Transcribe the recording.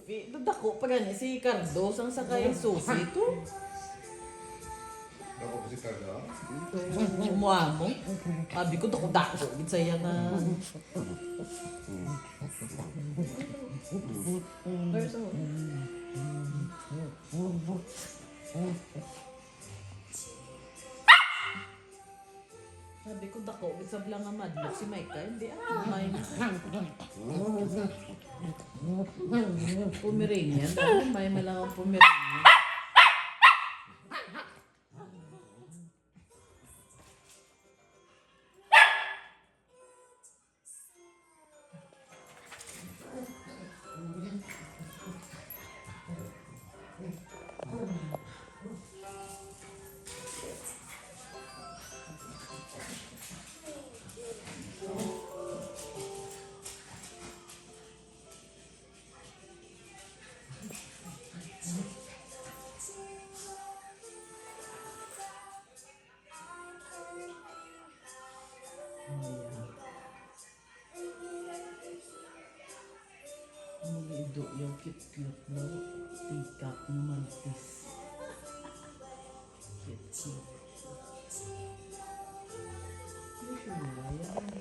Sophie. Dadako pa gani si Cardos ang sakay Sophie to. Ako po si Carla. Umuamo. Sabi ko dako gid saya na. Where's the Sabi ko dako gid sa blang nga madlok si Michael. Hindi may Pomeranian. Dahil may malang Pomeranian. Malido yung cute-cute na tingkap na mantis. Cute. Ano siya nila? Yan.